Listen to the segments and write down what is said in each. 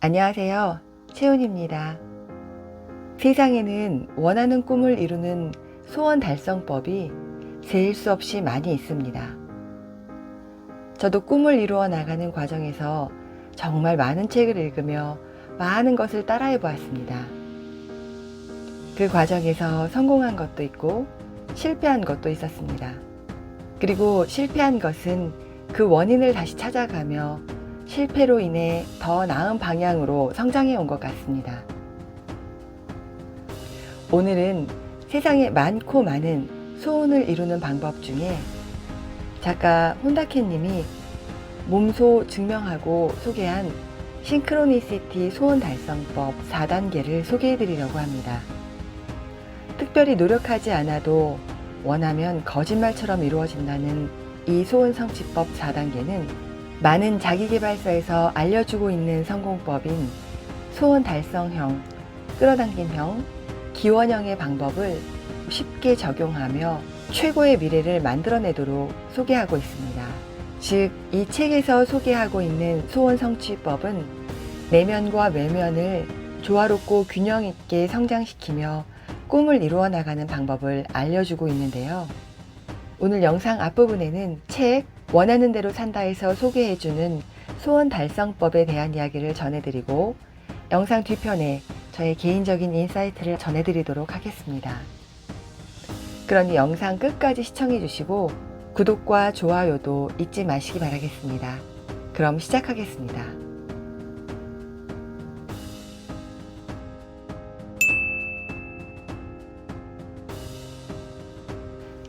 안녕하세요. 채훈입니다. 세상에는 원하는 꿈을 이루는 소원 달성법이 세일 수 없이 많이 있습니다. 저도 꿈을 이루어 나가는 과정에서 정말 많은 책을 읽으며 많은 것을 따라해 보았습니다. 그 과정에서 성공한 것도 있고 실패한 것도 있었습니다. 그리고 실패한 것은 그 원인을 다시 찾아가며 실패로 인해 더 나은 방향으로 성장해 온 것 같습니다. 오늘은 세상에 많고 많은 소원을 이루는 방법 중에 작가 혼다케님이 몸소 증명하고 소개한 싱크로니시티 소원 달성법 4단계를 소개해 드리려고 합니다. 특별히 노력하지 않아도 원하면 거짓말처럼 이루어진다는 이 소원 성취법 4단계는 많은 자기계발서에서 알려주고 있는 성공법인 소원 달성형, 끌어당김형, 기원형의 방법을 쉽게 적용하며 최고의 미래를 만들어내도록 소개하고 있습니다. 즉, 이 책에서 소개하고 있는 소원 성취법은 내면과 외면을 조화롭고 균형 있게 성장시키며 꿈을 이루어 나가는 방법을 알려주고 있는데요. 오늘 영상 앞부분에는 책 원하는 대로 산다에서 소개해주는 소원 달성법에 대한 이야기를 전해드리고 영상 뒤편에 저의 개인적인 인사이트를 전해드리도록 하겠습니다. 그러니 영상 끝까지 시청해주시고 구독과 좋아요도 잊지 마시기 바라겠습니다. 그럼 시작하겠습니다.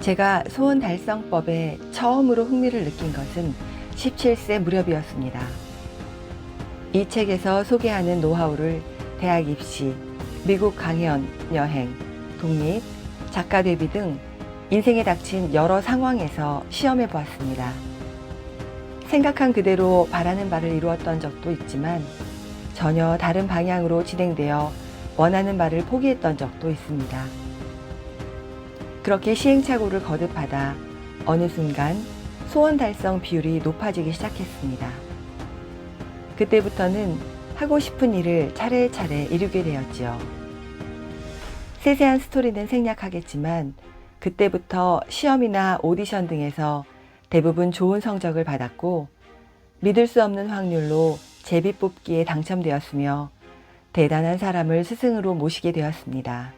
제가 소원 달성법에 처음으로 흥미를 느낀 것은 17세 무렵이었습니다. 이 책에서 소개하는 노하우를 대학 입시, 미국 강연, 여행, 독립, 작가 데뷔 등 인생에 닥친 여러 상황에서 시험해 보았습니다. 생각한 그대로 바라는 바를 이루었던 적도 있지만 전혀 다른 방향으로 진행되어 원하는 바를 포기했던 적도 있습니다. 그렇게 시행착오를 거듭하다 어느 순간 소원 달성 비율이 높아지기 시작했습니다. 그때부터는 하고 싶은 일을 차례차례 이루게 되었지요. 세세한 스토리는 생략하겠지만 그때부터 시험이나 오디션 등에서 대부분 좋은 성적을 받았고 믿을 수 없는 확률로 제비뽑기에 당첨되었으며 대단한 사람을 스승으로 모시게 되었습니다.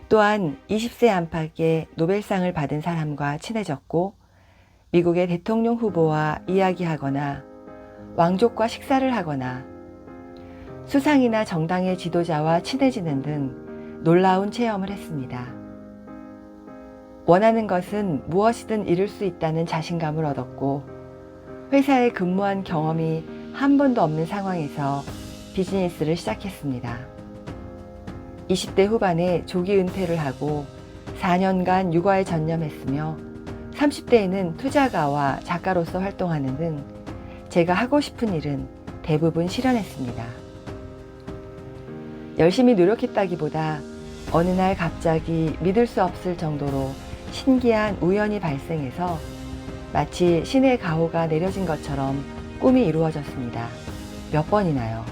또한 20세 안팎의 노벨상을 받은 사람과 친해졌고 미국의 대통령 후보와 이야기하거나 왕족과 식사를 하거나 수상이나 정당의 지도자와 친해지는 등 놀라운 체험을 했습니다. 원하는 것은 무엇이든 이룰 수 있다는 자신감을 얻었고 회사에 근무한 경험이 한 번도 없는 상황에서 비즈니스를 시작했습니다. 20대 후반에 조기 은퇴를 하고 4년간 육아에 전념했으며 30대에는 투자가와 작가로서 활동하는 등 제가 하고 싶은 일은 대부분 실현했습니다. 열심히 노력했다기보다 어느 날 갑자기 믿을 수 없을 정도로 신기한 우연이 발생해서 마치 신의 가호가 내려진 것처럼 꿈이 이루어졌습니다. 몇 번이나요.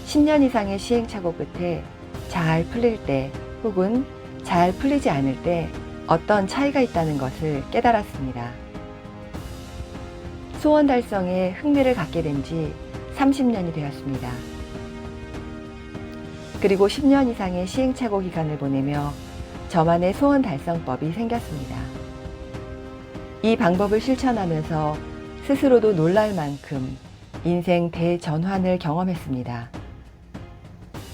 10년 이상의 시행착오 끝에 잘 풀릴 때 혹은 잘 풀리지 않을 때 어떤 차이가 있다는 것을 깨달았습니다. 소원 달성에 흥미를 갖게 된 지 30년이 되었습니다. 그리고 10년 이상의 시행착오 기간을 보내며 저만의 소원 달성법이 생겼습니다. 이 방법을 실천하면서 스스로도 놀랄 만큼 인생 대전환을 경험했습니다.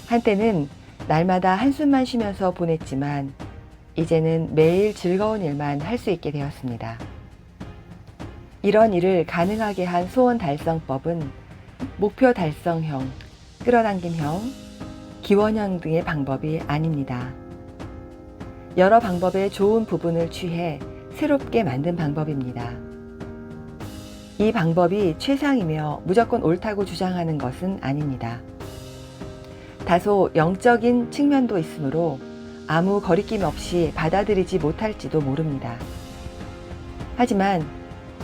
한때는 날마다 한숨만 쉬면서 보냈지만 이제는 매일 즐거운 일만 할 수 있게 되었습니다. 이런 일을 가능하게 한 소원 달성법은 목표 달성형, 끌어당김형, 기원형 등의 방법이 아닙니다. 여러 방법의 좋은 부분을 취해 새롭게 만든 방법입니다. 이 방법이 최상이며 무조건 옳다고 주장하는 것은 아닙니다. 다소 영적인 측면도 있으므로 아무 거리낌 없이 받아들이지 못할지도 모릅니다. 하지만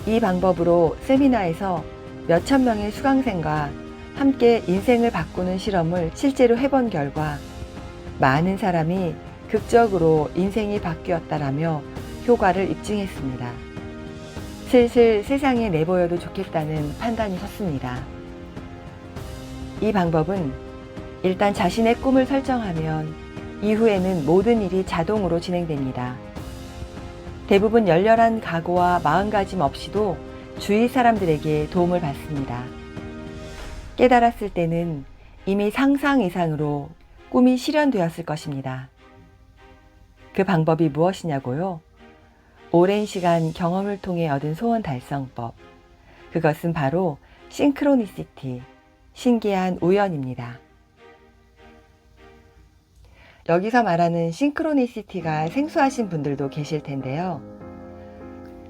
이 방법으로 세미나에서 몇천 명의 수강생과 함께 인생을 바꾸는 실험을 실제로 해본 결과 많은 사람이 극적으로 인생이 바뀌었다라며 효과를 입증했습니다. 슬슬 세상에 내보여도 좋겠다는 판단이 섰습니다. 이 방법은 일단 자신의 꿈을 설정하면 이후에는 모든 일이 자동으로 진행됩니다. 대부분 열렬한 각오와 마음가짐 없이도 주위 사람들에게 도움을 받습니다. 깨달았을 때는 이미 상상 이상으로 꿈이 실현되었을 것입니다. 그 방법이 무엇이냐고요? 오랜 시간 경험을 통해 얻은 소원 달성법. 그것은 바로 싱크로니시티, 신기한 우연입니다. 여기서 말하는 싱크로니시티가 생소하신 분들도 계실 텐데요.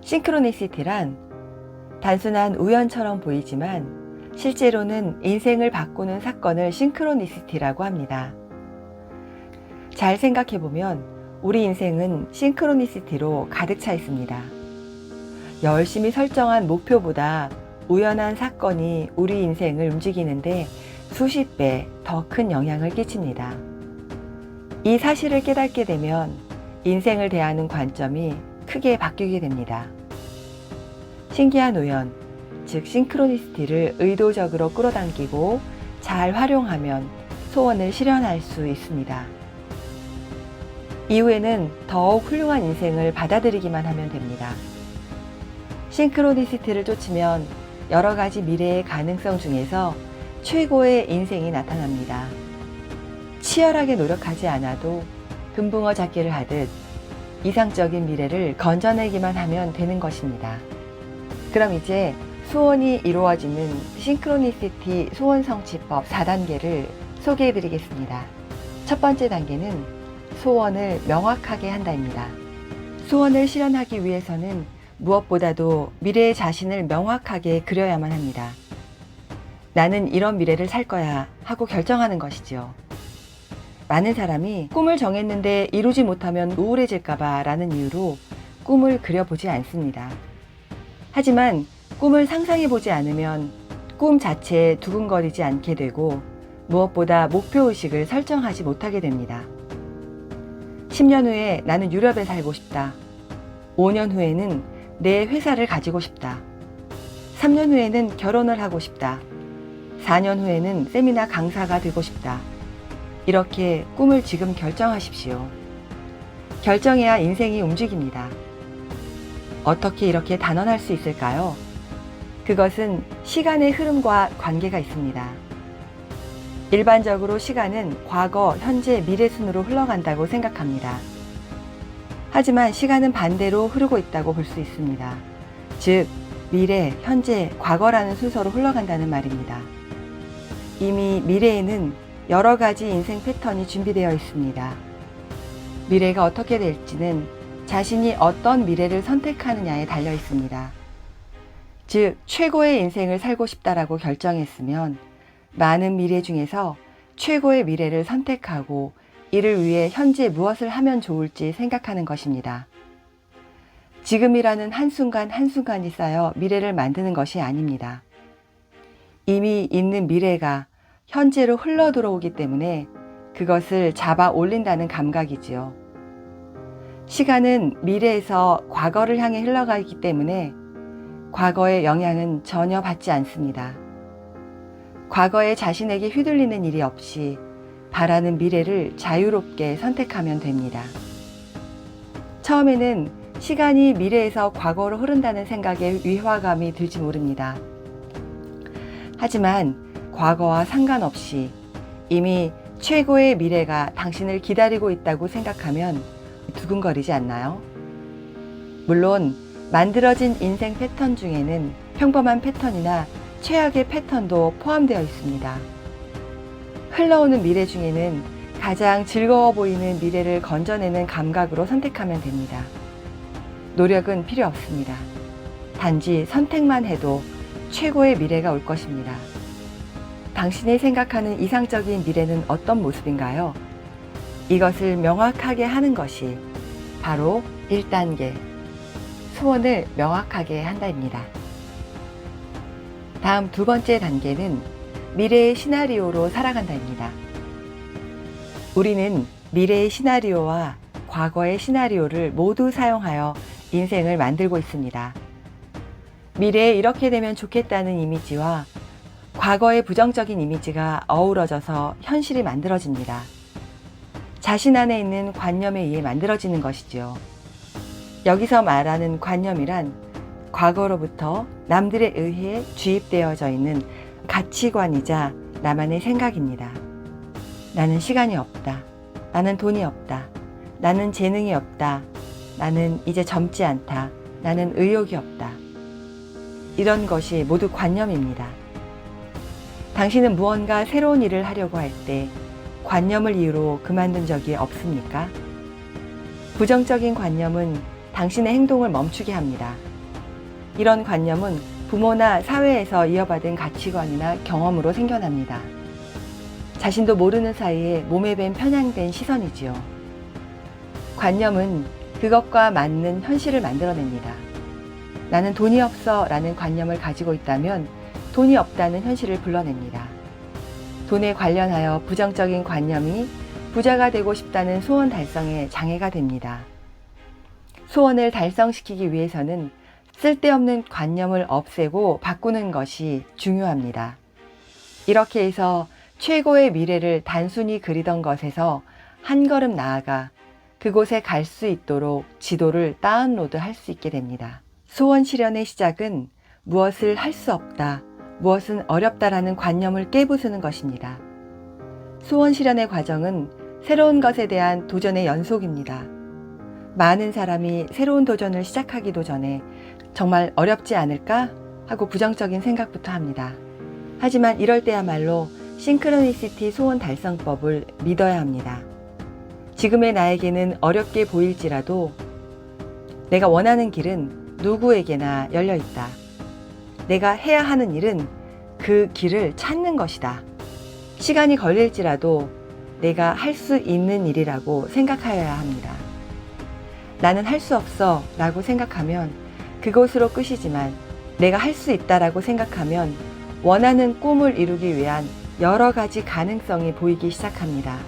싱크로니시티란 단순한 우연처럼 보이지만 실제로는 인생을 바꾸는 사건을 싱크로니시티라고 합니다. 잘 생각해보면 우리 인생은 싱크로니시티로 가득 차 있습니다. 열심히 설정한 목표보다 우연한 사건이 우리 인생을 움직이는데 수십 배 더 큰 영향을 끼칩니다. 이 사실을 깨닫게 되면 인생을 대하는 관점이 크게 바뀌게 됩니다. 신기한 우연, 즉 싱크로니시티를 의도적으로 끌어당기고 잘 활용하면 소원을 실현할 수 있습니다. 이후에는 더욱 훌륭한 인생을 받아들이기만 하면 됩니다. 싱크로니시티를 쫓으면 여러 가지 미래의 가능성 중에서 최고의 인생이 나타납니다. 치열하게 노력하지 않아도 금붕어 잡기를 하듯 이상적인 미래를 건져내기만 하면 되는 것입니다. 그럼 이제 소원이 이루어지는 싱크로니시티 소원 성취법 4단계를 소개해 드리겠습니다. 첫 번째 단계는 소원을 명확하게 한다입니다. 소원을 실현하기 위해서는 무엇보다도 미래의 자신을 명확하게 그려야만 합니다. 나는 이런 미래를 살 거야 하고 결정하는 것이죠. 많은 사람이 꿈을 정했는데 이루지 못하면 우울해질까봐 라는 이유로 꿈을 그려보지 않습니다. 하지만 꿈을 상상해보지 않으면 꿈 자체에 두근거리지 않게 되고 무엇보다 목표의식을 설정하지 못하게 됩니다. 10년 후에 나는 유럽에 살고 싶다. 5년 후에는 내 회사를 가지고 싶다. 3년 후에는 결혼을 하고 싶다. 4년 후에는 세미나 강사가 되고 싶다. 이렇게 꿈을 지금 결정하십시오. 결정해야 인생이 움직입니다. 어떻게 이렇게 단언할 수 있을까요? 그것은 시간의 흐름과 관계가 있습니다. 일반적으로 시간은 과거, 현재, 미래 순으로 흘러간다고 생각합니다. 하지만 시간은 반대로 흐르고 있다고 볼 수 있습니다. 즉, 미래, 현재, 과거라는 순서로 흘러간다는 말입니다. 이미 미래에는 여러 가지 인생 패턴이 준비되어 있습니다. 미래가 어떻게 될지는 자신이 어떤 미래를 선택하느냐에 달려 있습니다. 즉, 최고의 인생을 살고 싶다라고 결정했으면 많은 미래 중에서 최고의 미래를 선택하고 이를 위해 현재 무엇을 하면 좋을지 생각하는 것입니다. 지금이라는 한순간 한순간이 쌓여 미래를 만드는 것이 아닙니다. 이미 있는 미래가 현재로 흘러 들어오기 때문에 그것을 잡아 올린다는 감각이지요. 시간은 미래에서 과거를 향해 흘러가기 때문에 과거의 영향은 전혀 받지 않습니다. 과거에 자신에게 휘둘리는 일이 없이 바라는 미래를 자유롭게 선택하면 됩니다. 처음에는 시간이 미래에서 과거로 흐른다는 생각에 위화감이 들지 모릅니다. 하지만 과거와 상관없이 이미 최고의 미래가 당신을 기다리고 있다고 생각하면 두근거리지 않나요? 물론 만들어진 인생 패턴 중에는 평범한 패턴이나 최악의 패턴도 포함되어 있습니다. 흘러오는 미래 중에는 가장 즐거워 보이는 미래를 건져내는 감각으로 선택하면 됩니다. 노력은 필요 없습니다. 단지 선택만 해도 최고의 미래가 올 것입니다. 당신이 생각하는 이상적인 미래는 어떤 모습인가요? 이것을 명확하게 하는 것이 바로 1단계, 소원을 명확하게 한다입니다. 다음 두 번째 단계는 미래의 시나리오로 살아간다입니다. 우리는 미래의 시나리오와 과거의 시나리오를 모두 사용하여 인생을 만들고 있습니다. 미래에 이렇게 되면 좋겠다는 이미지와 과거의 부정적인 이미지가 어우러져서 현실이 만들어집니다. 자신 안에 있는 관념에 의해 만들어지는 것이지요. 여기서 말하는 관념이란 과거로부터 남들에 의해 주입되어져 있는 가치관이자 나만의 생각입니다. 나는 시간이 없다. 나는 돈이 없다. 나는 재능이 없다. 나는 이제 젊지 않다. 나는 의욕이 없다. 이런 것이 모두 관념입니다. 당신은 무언가 새로운 일을 하려고 할 때 관념을 이유로 그만둔 적이 없습니까? 부정적인 관념은 당신의 행동을 멈추게 합니다. 이런 관념은 부모나 사회에서 이어받은 가치관이나 경험으로 생겨납니다. 자신도 모르는 사이에 몸에 밴 편향된 시선이지요. 관념은 그것과 맞는 현실을 만들어냅니다. 나는 돈이 없어 라는 관념을 가지고 있다면 돈이 없다는 현실을 불러냅니다. 돈에 관련하여 부정적인 관념이 부자가 되고 싶다는 소원 달성에 장애가 됩니다. 소원을 달성시키기 위해서는 쓸데없는 관념을 없애고 바꾸는 것이 중요합니다. 이렇게 해서 최고의 미래를 단순히 그리던 것에서 한 걸음 나아가 그곳에 갈 수 있도록 지도를 다운로드 할 수 있게 됩니다. 소원 실현의 시작은 무엇을 할 수 없다, 무엇은 어렵다라는 관념을 깨부수는 것입니다. 소원 실현의 과정은 새로운 것에 대한 도전의 연속입니다. 많은 사람이 새로운 도전을 시작하기도 전에 정말 어렵지 않을까 하고 부정적인 생각부터 합니다. 하지만 이럴 때야말로 싱크로니시티 소원 달성법을 믿어야 합니다. 지금의 나에게는 어렵게 보일지라도 내가 원하는 길은 누구에게나 열려 있다. 내가 해야 하는 일은 그 길을 찾는 것이다. 시간이 걸릴지라도 내가 할 수 있는 일이라고 생각하여야 합니다. 나는 할 수 없어 라고 생각하면 그것으로 끝이지만 내가 할 수 있다라고 생각하면 원하는 꿈을 이루기 위한 여러 가지 가능성이 보이기 시작합니다.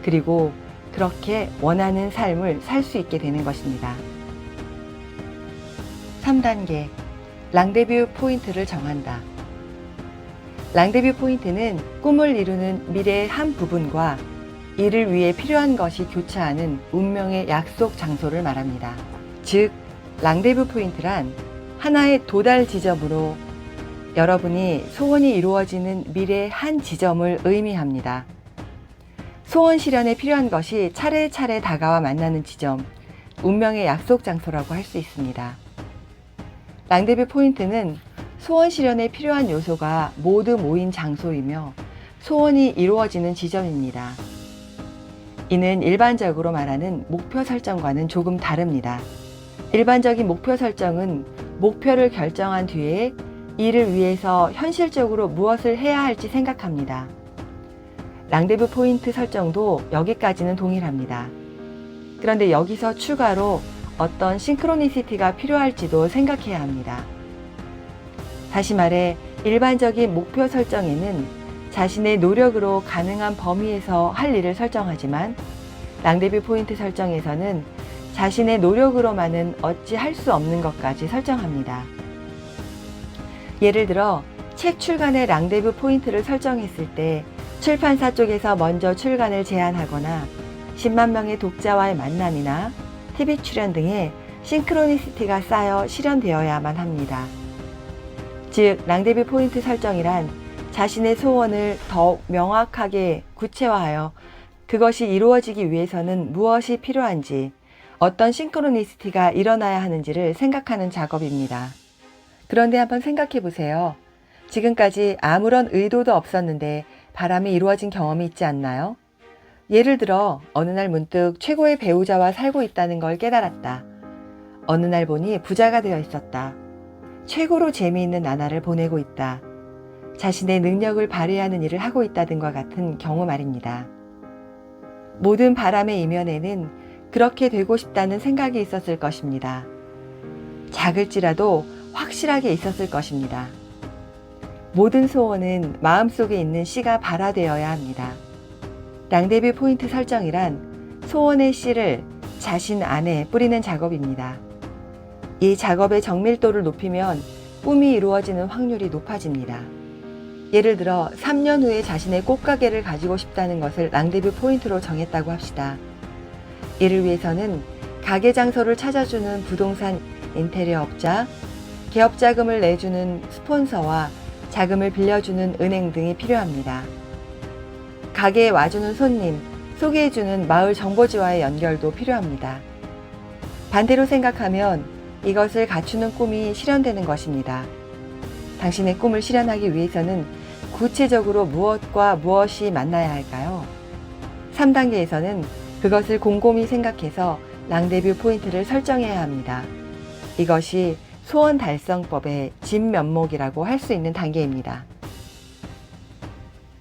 그리고 그렇게 원하는 삶을 살 수 있게 되는 것입니다. 3단계, 랑데뷰 포인트를 정한다. 랑데뷰 포인트는 꿈을 이루는 미래의 한 부분과 이를 위해 필요한 것이 교차하는 운명의 약속 장소를 말합니다. 즉, 랑데뷰 포인트란 하나의 도달 지점으로 여러분이 소원이 이루어지는 미래의 한 지점을 의미합니다. 소원 실현에 필요한 것이 차례차례 다가와 만나는 지점, 운명의 약속 장소라고 할 수 있습니다. 랑데뷰 포인트는 소원 실현에 필요한 요소가 모두 모인 장소이며 소원이 이루어지는 지점입니다. 이는 일반적으로 말하는 목표 설정과는 조금 다릅니다. 일반적인 목표 설정은 목표를 결정한 뒤에 이를 위해서 현실적으로 무엇을 해야 할지 생각합니다. 랑데뷰 포인트 설정도 여기까지는 동일합니다. 그런데 여기서 추가로 어떤 싱크로니시티가 필요할지도 생각해야 합니다. 다시 말해 일반적인 목표 설정에는 자신의 노력으로 가능한 범위에서 할 일을 설정하지만 랑데뷰 포인트 설정에서는 자신의 노력으로만은 어찌 할 수 없는 것까지 설정합니다. 예를 들어 책 출간의 랑데뷰 포인트를 설정했을 때 출판사 쪽에서 먼저 출간을 제안하거나 10만 명의 독자와의 만남이나 TV 출연 등의 싱크로니시티가 쌓여 실현되어야만 합니다. 즉, 랑데뷰 포인트 설정이란 자신의 소원을 더욱 명확하게 구체화하여 그것이 이루어지기 위해서는 무엇이 필요한지, 어떤 싱크로니시티가 일어나야 하는지를 생각하는 작업입니다. 그런데 한번 생각해 보세요. 지금까지 아무런 의도도 없었는데 바람이 이루어진 경험이 있지 않나요? 예를 들어 어느 날 문득 최고의 배우자와 살고 있다는 걸 깨달았다. 어느 날 보니 부자가 되어 있었다. 최고로 재미있는 나날을 보내고 있다. 자신의 능력을 발휘하는 일을 하고 있다 등과 같은 경우 말입니다. 모든 바람의 이면에는 그렇게 되고 싶다는 생각이 있었을 것입니다. 작을지라도 확실하게 있었을 것입니다. 모든 소원은 마음속에 있는 씨가 발화되어야 합니다. 랑데뷰 포인트 설정이란 소원의 씨를 자신 안에 뿌리는 작업입니다. 이 작업의 정밀도를 높이면 꿈이 이루어지는 확률이 높아집니다. 예를 들어 3년 후에 자신의 꽃가게를 가지고 싶다는 것을 랑데뷰 포인트로 정했다고 합시다. 이를 위해서는 가게 장소를 찾아주는 부동산 인테리어 업자, 개업 자금을 내주는 스폰서와 자금을 빌려주는 은행 등이 필요합니다. 가게에 와주는 손님, 소개해주는 마을 정보지와의 연결도 필요합니다. 반대로 생각하면 이것을 갖추는 꿈이 실현되는 것입니다. 당신의 꿈을 실현하기 위해서는 구체적으로 무엇과 무엇이 만나야 할까요? 3단계에서는 그것을 곰곰이 생각해서 랑데뷰 포인트를 설정해야 합니다. 이것이 소원 달성법의 진면목이라고 할 수 있는 단계입니다.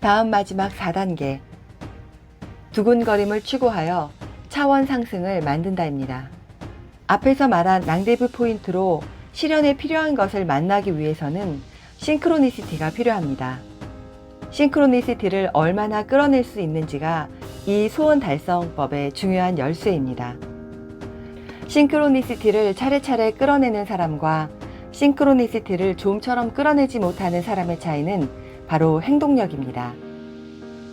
다음 마지막 4단계. 두근거림을 추구하여 차원 상승을 만든다입니다. 앞에서 말한 랑데뷰 포인트로 실현에 필요한 것을 만나기 위해서는 싱크로니시티가 필요합니다. 싱크로니시티를 얼마나 끌어낼 수 있는지가 이 소원 달성법의 중요한 열쇠입니다. 싱크로니시티를 차례차례 끌어내는 사람과 싱크로니시티를 좀처럼 끌어내지 못하는 사람의 차이는 바로 행동력입니다.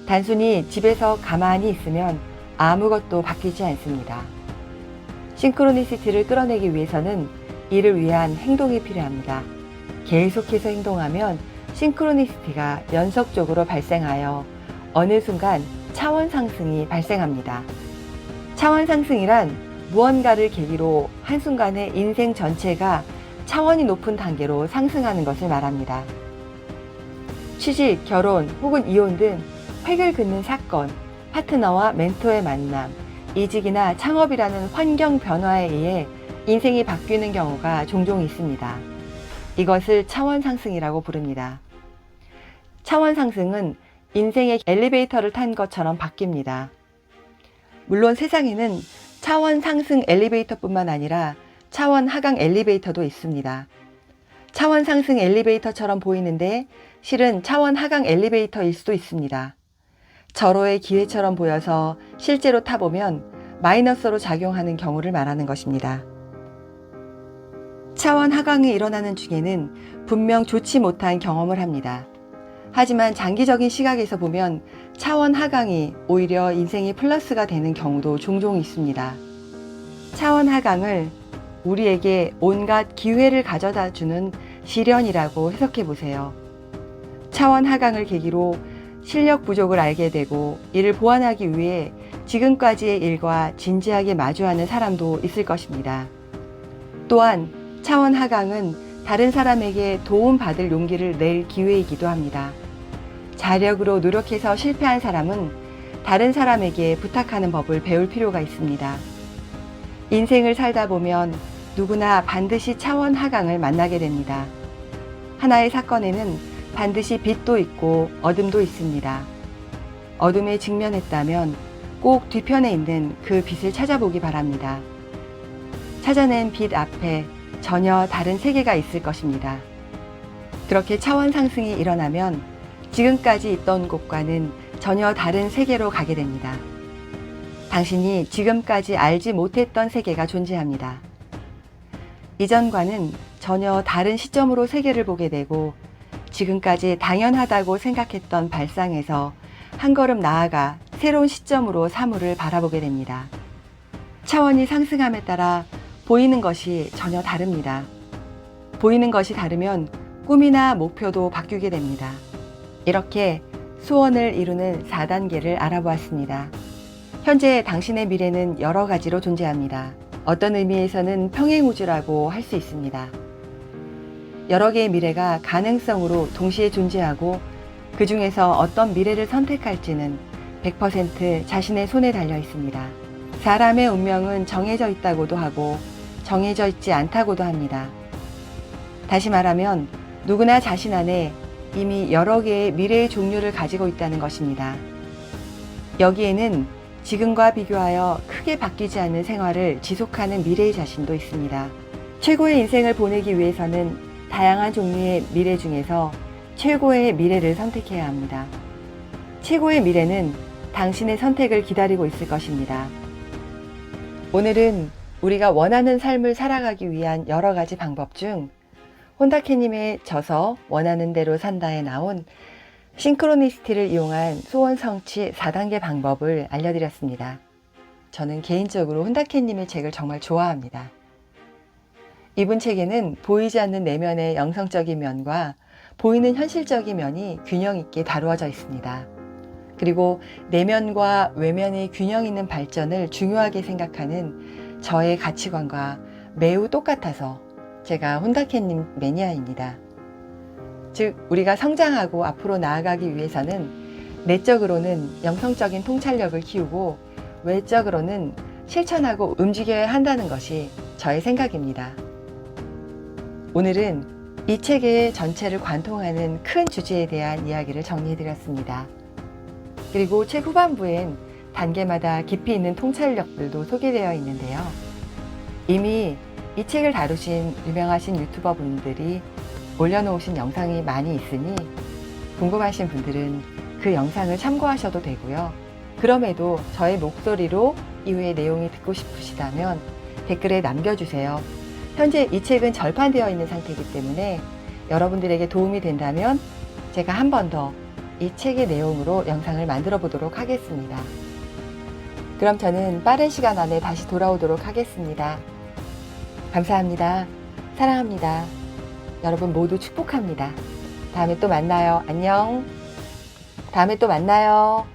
단순히 집에서 가만히 있으면 아무것도 바뀌지 않습니다. 싱크로니시티를 끌어내기 위해서는 이를 위한 행동이 필요합니다. 계속해서 행동하면 싱크로니시티가 연속적으로 발생하여 어느 순간 차원 상승이 발생합니다. 차원 상승이란 무언가를 계기로 한순간에 인생 전체가 차원이 높은 단계로 상승하는 것을 말합니다. 취직, 결혼 혹은 이혼 등 획을 긋는 사건, 파트너와 멘토의 만남, 이직이나 창업이라는 환경 변화에 의해 인생이 바뀌는 경우가 종종 있습니다. 이것을 차원 상승이라고 부릅니다. 차원 상승은 인생의 엘리베이터를 탄 것처럼 바뀝니다. 물론 세상에는 차원 상승 엘리베이터뿐만 아니라 차원 하강 엘리베이터도 있습니다. 차원 상승 엘리베이터처럼 보이는데 실은 차원 하강 엘리베이터일 수도 있습니다. 절호의 기회처럼 보여서 실제로 타보면 마이너스로 작용하는 경우를 말하는 것입니다. 차원 하강이 일어나는 중에는 분명 좋지 못한 경험을 합니다. 하지만 장기적인 시각에서 보면 차원 하강이 오히려 인생의 플러스가 되는 경우도 종종 있습니다. 차원 하강을 우리에게 온갖 기회를 가져다 주는 시련이라고 해석해 보세요. 차원 하강을 계기로 실력 부족을 알게 되고 이를 보완하기 위해 지금까지의 일과 진지하게 마주하는 사람도 있을 것입니다. 또한 차원 하강은 다른 사람에게 도움받을 용기를 낼 기회이기도 합니다. 자력으로 노력해서 실패한 사람은 다른 사람에게 부탁하는 법을 배울 필요가 있습니다. 인생을 살다 보면 누구나 반드시 차원 하강을 만나게 됩니다. 하나의 사건에는 반드시 빛도 있고 어둠도 있습니다. 어둠에 직면했다면 꼭 뒤편에 있는 그 빛을 찾아보기 바랍니다. 찾아낸 빛 앞에 전혀 다른 세계가 있을 것입니다. 그렇게 차원 상승이 일어나면 지금까지 있던 곳과는 전혀 다른 세계로 가게 됩니다. 당신이 지금까지 알지 못했던 세계가 존재합니다. 이전과는 전혀 다른 시점으로 세계를 보게 되고 지금까지 당연하다고 생각했던 발상에서 한 걸음 나아가 새로운 시점으로 사물을 바라보게 됩니다. 차원이 상승함에 따라 보이는 것이 전혀 다릅니다. 보이는 것이 다르면 꿈이나 목표도 바뀌게 됩니다. 이렇게 소원을 이루는 4단계를 알아보았습니다. 현재 당신의 미래는 여러 가지로 존재합니다. 어떤 의미에서는 평행우주라고 할 수 있습니다. 여러 개의 미래가 가능성으로 동시에 존재하고 그 중에서 어떤 미래를 선택할지는 100% 자신의 손에 달려 있습니다. 사람의 운명은 정해져 있다고도 하고 정해져 있지 않다고도 합니다. 다시 말하면 누구나 자신 안에 이미 여러 개의 미래의 종류를 가지고 있다는 것입니다. 여기에는 지금과 비교하여 크게 바뀌지 않는 생활을 지속하는 미래의 자신도 있습니다. 최고의 인생을 보내기 위해서는 다양한 종류의 미래 중에서 최고의 미래를 선택해야 합니다. 최고의 미래는 당신의 선택을 기다리고 있을 것입니다. 오늘은 우리가 원하는 삶을 살아가기 위한 여러 가지 방법 중 혼다케님의 저서 원하는 대로 산다에 나온 싱크로니시티를 이용한 소원 성취 4단계 방법을 알려드렸습니다. 저는 개인적으로 혼다케님의 책을 정말 좋아합니다. 이분 책에는 보이지 않는 내면의 영성적인 면과 보이는 현실적인 면이 균형 있게 다루어져 있습니다. 그리고 내면과 외면의 균형 있는 발전을 중요하게 생각하는 저의 가치관과 매우 똑같아서 제가 혼다케님 매니아입니다. 즉, 우리가 성장하고 앞으로 나아가기 위해서는 내적으로는 영성적인 통찰력을 키우고 외적으로는 실천하고 움직여야 한다는 것이 저의 생각입니다. 오늘은 이 책의 전체를 관통하는 큰 주제에 대한 이야기를 정리해드렸습니다. 그리고 책 후반부엔 단계마다 깊이 있는 통찰력들도 소개되어 있는데요. 이미 이 책을 다루신 유명하신 유튜버 분들이 올려놓으신 영상이 많이 있으니 궁금하신 분들은 그 영상을 참고하셔도 되고요. 그럼에도 저의 목소리로 이후의 내용이 듣고 싶으시다면 댓글에 남겨주세요. 현재 이 책은 절판되어 있는 상태이기 때문에 여러분들에게 도움이 된다면 제가 한 번 더 이 책의 내용으로 영상을 만들어 보도록 하겠습니다. 그럼 저는 빠른 시간 안에 다시 돌아오도록 하겠습니다. 감사합니다. 사랑합니다. 여러분 모두 축복합니다. 다음에 또 만나요. 안녕. 다음에 또 만나요.